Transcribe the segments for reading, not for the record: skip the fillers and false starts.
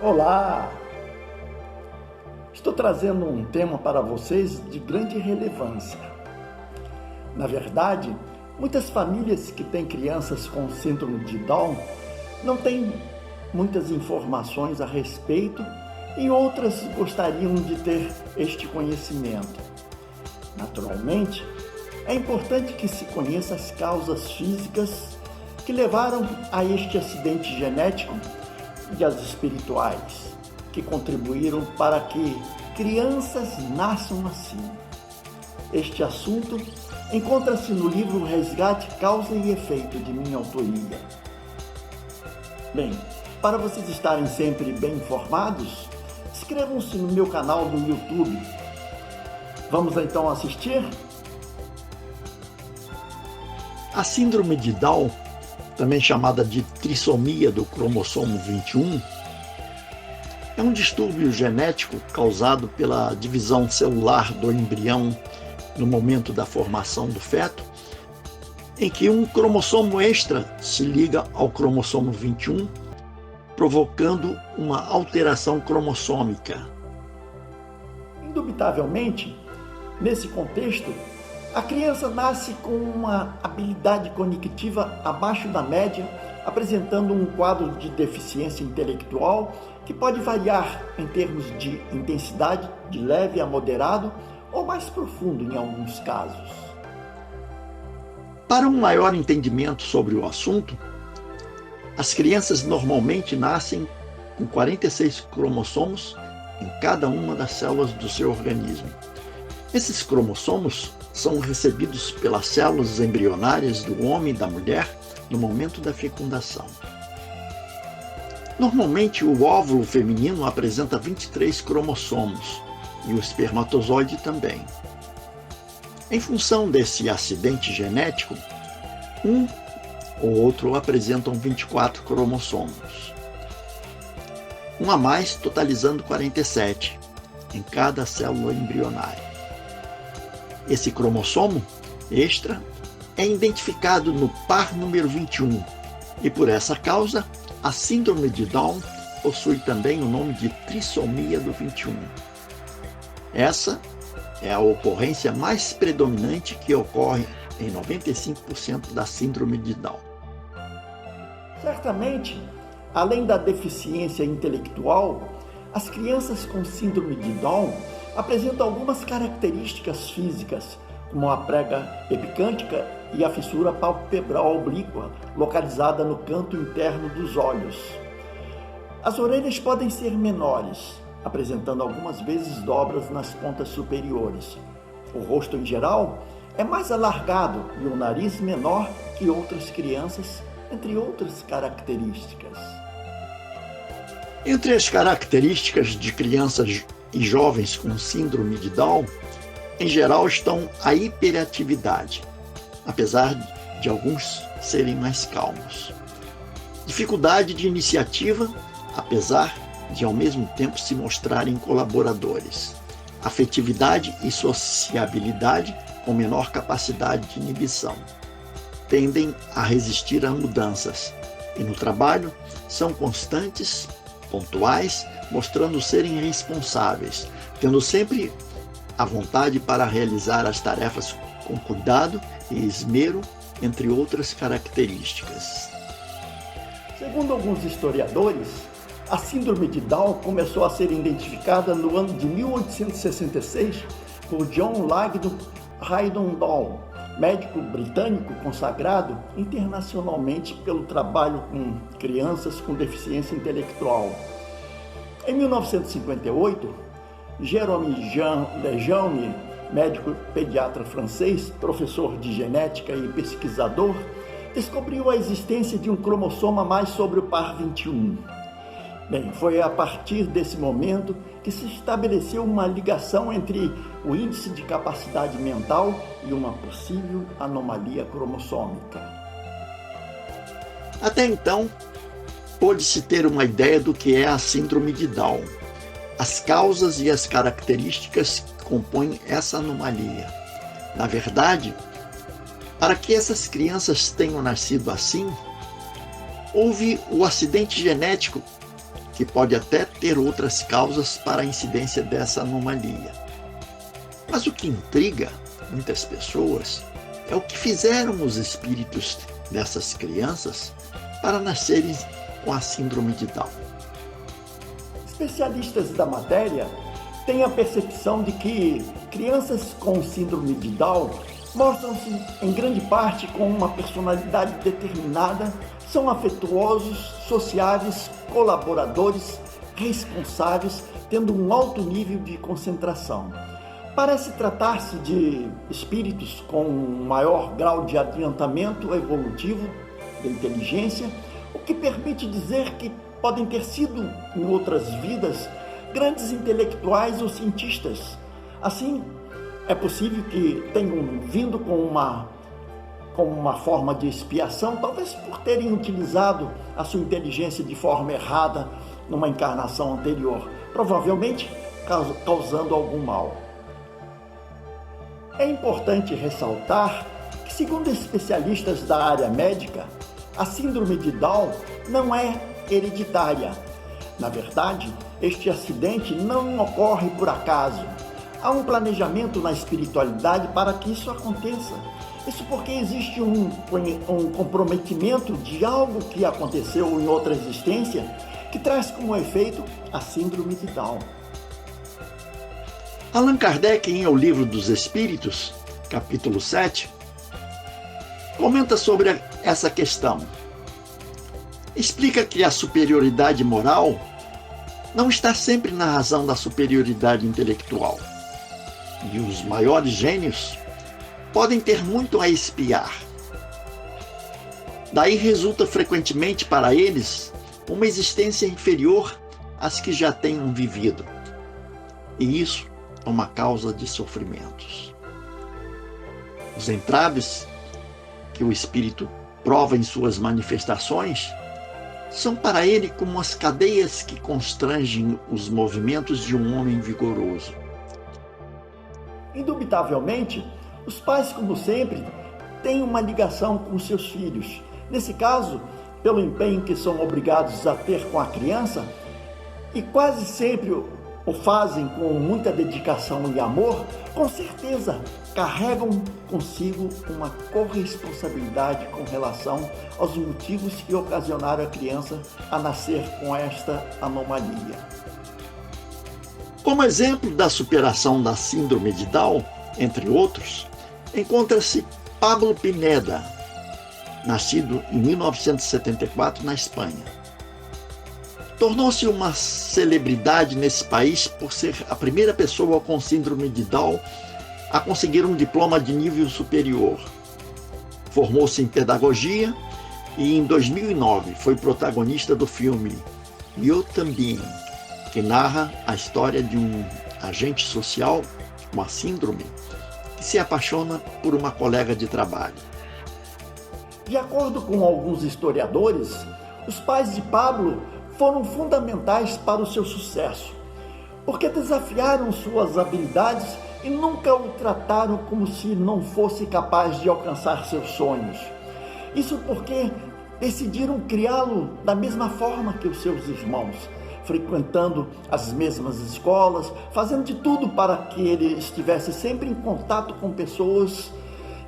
Olá! Estou trazendo um tema para vocês de grande relevância. Na verdade, muitas famílias que têm crianças com síndrome de Down não têm muitas informações a respeito e outras gostariam de ter este conhecimento. Naturalmente, é importante que se conheça as causas físicas que levaram a este acidente genético e as espirituais, que contribuíram para que crianças nasçam assim. Este assunto encontra-se no livro Resgate, Causa e Efeito, de minha autoria. Bem, para vocês estarem sempre bem informados, inscrevam-se no meu canal do YouTube. Vamos então assistir? A síndrome de Down, também chamada de trissomia do cromossomo 21, é um distúrbio genético causado pela divisão celular do embrião no momento da formação do feto, em que um cromossomo extra se liga ao cromossomo 21, provocando uma alteração cromossômica. Indubitavelmente, nesse contexto, a criança nasce com uma habilidade cognitiva abaixo da média, apresentando um quadro de deficiência intelectual que pode variar em termos de intensidade, de leve a moderado ou mais profundo em alguns casos. Para um maior entendimento sobre o assunto, as crianças normalmente nascem com 46 cromossomos em cada uma das células do seu organismo. Esses cromossomos são recebidos pelas células embrionárias do homem e da mulher no momento da fecundação. Normalmente, o óvulo feminino apresenta 23 cromossomos e o espermatozoide também. Em função desse acidente genético, um ou outro apresentam 24 cromossomos. Um a mais, totalizando 47 em cada célula embrionária. Esse cromossomo extra é identificado no par número 21 e, por essa causa, a síndrome de Down possui também o nome de trissomia do 21. Essa é a ocorrência mais predominante que ocorre em 95% da síndrome de Down. Certamente, além da deficiência intelectual, as crianças com síndrome de Down apresentam algumas características físicas, como a prega epicântica e a fissura palpebral oblíqua, localizada no canto interno dos olhos. As orelhas podem ser menores, apresentando algumas vezes dobras nas pontas superiores. O rosto, em geral, é mais alargado e o nariz menor que outras crianças, entre outras características. Entre as características de crianças e jovens com síndrome de Down, em geral estão a hiperatividade, apesar de alguns serem mais calmos. Dificuldade de iniciativa, apesar de ao mesmo tempo se mostrarem colaboradores. Afetividade e sociabilidade com menor capacidade de inibição. Tendem a resistir a mudanças e no trabalho são constantes, pontuais, mostrando serem responsáveis, tendo sempre a vontade para realizar as tarefas com cuidado e esmero, entre outras características. Segundo alguns historiadores, a síndrome de Down começou a ser identificada no ano de 1866 por John Langdon Haydon Down, médico britânico consagrado internacionalmente pelo trabalho com crianças com deficiência intelectual. Em 1958, Jérôme Jean Lejeune, médico pediatra francês, professor de genética e pesquisador, descobriu a existência de um cromossoma a mais sobre o par 21. Bem, foi a partir desse momento que se estabeleceu uma ligação entre o índice de capacidade mental e uma possível anomalia cromossômica. Até então, pôde-se ter uma ideia do que é a síndrome de Down, as causas e as características que compõem essa anomalia. Na verdade, para que essas crianças tenham nascido assim, houve o acidente genético que pode até ter outras causas para a incidência dessa anomalia. Mas o que intriga muitas pessoas é o que fizeram os espíritos dessas crianças para nascerem com a síndrome de Down. Especialistas da matéria têm a percepção de que crianças com síndrome de Down mostram-se em grande parte com uma personalidade determinada, são afetuosos, sociáveis, colaboradores, responsáveis, tendo um alto nível de concentração. Parece tratar-se de espíritos com um maior grau de adiantamento evolutivo da inteligência, o que permite dizer que podem ter sido, em outras vidas, grandes intelectuais ou cientistas. Assim, é possível que tenham vindo com uma forma de expiação, talvez por terem utilizado a sua inteligência de forma errada numa encarnação anterior, provavelmente causando algum mal. É importante ressaltar que, segundo especialistas da área médica, a síndrome de Down não é hereditária. Na verdade, este acidente não ocorre por acaso. Há um planejamento na espiritualidade para que isso aconteça. Isso porque existe um comprometimento de algo que aconteceu em outra existência que traz como efeito a síndrome de Down. Allan Kardec, em O Livro dos Espíritos, capítulo 7, comenta sobre essa questão. Explica que a superioridade moral não está sempre na razão da superioridade intelectual. E os maiores gênios podem ter muito a expiar. Daí resulta frequentemente para eles uma existência inferior às que já tenham vivido. E isso é uma causa de sofrimentos. Os entraves que o espírito prova em suas manifestações são para ele como as cadeias que constrangem os movimentos de um homem vigoroso. Indubitavelmente, os pais, como sempre, têm uma ligação com seus filhos. Nesse caso, pelo empenho que são obrigados a ter com a criança, e quase sempre o fazem com muita dedicação e amor, com certeza carregam consigo uma corresponsabilidade com relação aos motivos que ocasionaram a criança a nascer com esta anomalia. Como exemplo da superação da síndrome de Down, entre outros, encontra-se Pablo Pineda, nascido em 1974 na Espanha. Tornou-se uma celebridade nesse país por ser a primeira pessoa com síndrome de Down a conseguir um diploma de nível superior. Formou-se em pedagogia e em 2009 foi protagonista do filme Eu Também, que narra a história de um agente social com a síndrome que se apaixona por uma colega de trabalho. De acordo com alguns historiadores, os pais de Pablo foram fundamentais para o seu sucesso, porque desafiaram suas habilidades e nunca o trataram como se não fosse capaz de alcançar seus sonhos. Isso porque decidiram criá-lo da mesma forma que os seus irmãos, frequentando as mesmas escolas, fazendo de tudo para que ele estivesse sempre em contato com pessoas.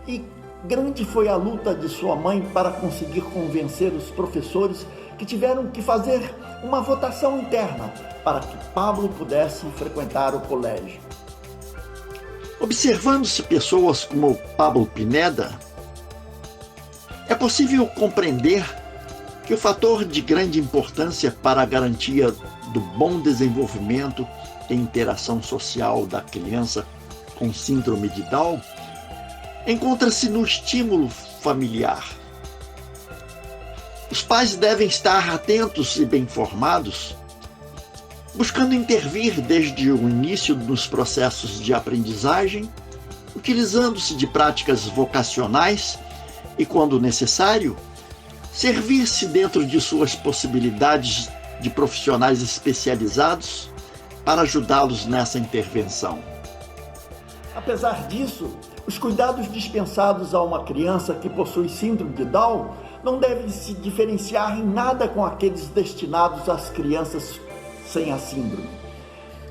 E grande foi a luta de sua mãe para conseguir convencer os professores, que tiveram que fazer uma votação interna para que Pablo pudesse frequentar o colégio. Observando-se pessoas como Pablo Pineda, é possível compreender que o fator de grande importância para a garantia do bom desenvolvimento e interação social da criança com síndrome de Down encontra-se no estímulo familiar. Os pais devem estar atentos e bem informados, buscando intervir desde o início nos processos de aprendizagem, utilizando-se de práticas vocacionais e, quando necessário, servir-se dentro de suas possibilidades de profissionais especializados para ajudá-los nessa intervenção. Apesar disso, Os cuidados dispensados a uma criança que possui síndrome de Down não devem se diferenciar em nada com aqueles destinados às crianças sem a síndrome.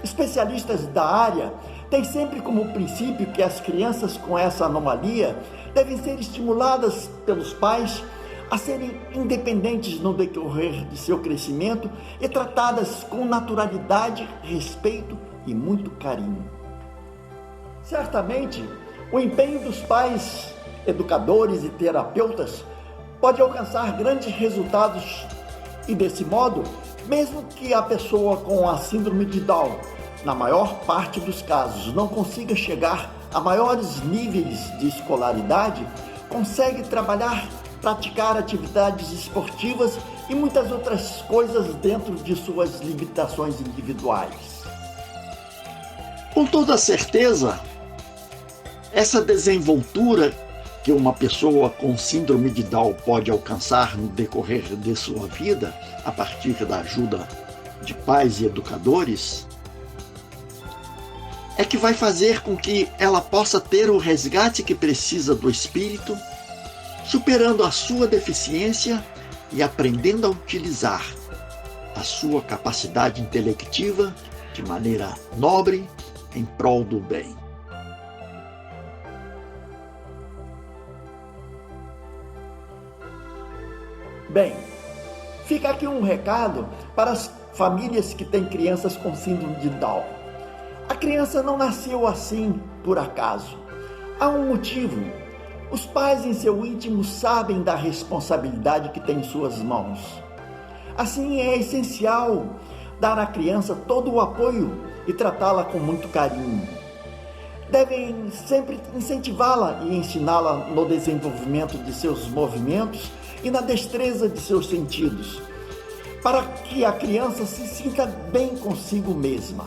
Especialistas da área têm sempre como princípio que as crianças com essa anomalia devem ser estimuladas pelos pais a serem independentes no decorrer de seu crescimento e tratadas com naturalidade, respeito e muito carinho. Certamente, o empenho dos pais, educadores e terapeutas pode alcançar grandes resultados e, desse modo, mesmo que a pessoa com a síndrome de Down, na maior parte dos casos, não consiga chegar a maiores níveis de escolaridade, consegue trabalhar, praticar atividades esportivas e muitas outras coisas dentro de suas limitações individuais. Com toda certeza, essa desenvoltura que uma pessoa com síndrome de Down pode alcançar no decorrer de sua vida, a partir da ajuda de pais e educadores, é que vai fazer com que ela possa ter o resgate que precisa do espírito, superando a sua deficiência e aprendendo a utilizar a sua capacidade intelectiva de maneira nobre em prol do bem. Bem, fica aqui um recado para as famílias que têm crianças com síndrome de Down. A criança não nasceu assim por acaso. Há um motivo. Os pais em seu íntimo sabem da responsabilidade que tem em suas mãos. Assim, é essencial dar à criança todo o apoio e tratá-la com muito carinho. Devem sempre incentivá-la e ensiná-la no desenvolvimento de seus movimentos e na destreza de seus sentidos, para que a criança se sinta bem consigo mesma.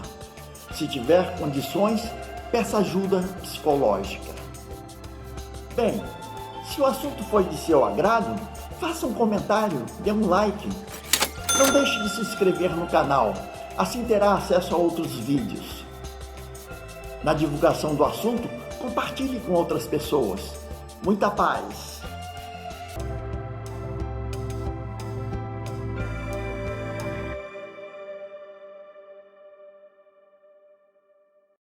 Se tiver condições, peça ajuda psicológica. Bem, se o assunto foi de seu agrado, faça um comentário, dê um like. Não deixe de se inscrever no canal, assim terá acesso a outros vídeos. Na divulgação do assunto, compartilhe com outras pessoas. Muita paz!